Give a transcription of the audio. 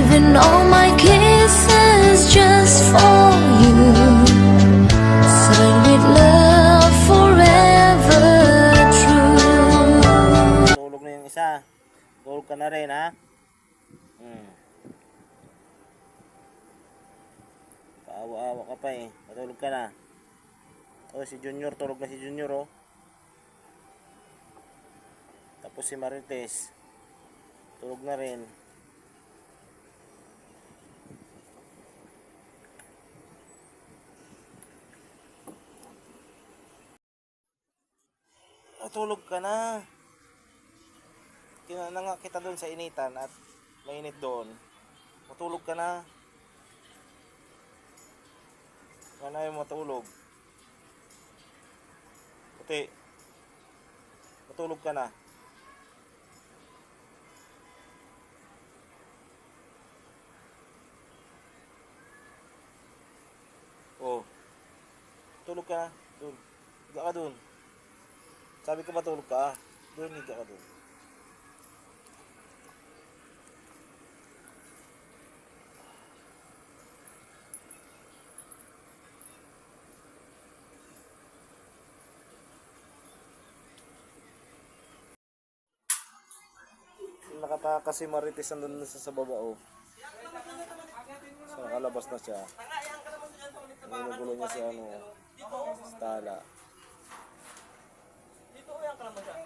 Saving all my kisses just for you. Signed with love forever true. Tulog na yung isa. Tulog ka na rin, ha? Paawa-awa ka pa eh. Matulog ka na. Oh, si Junior. Tulog na si Junior, oh. Tapos si Marites. Tulog na rin. Tulog ka na. Kina na nga kita doon sa initan at mainit doon. Matulog ka na. Wala na yung matulog. Puti. Matulog ka na. Oh. Tulog ka na. Doon. Higa ka doon. Sabi ko matulog ka. Doon, higa ka doon. Nakatakas si Marites nandun sa baba, oh. So, nakalabas na siya. Nagulo niya si ano, Stala. Dito, uyan ka naman siya.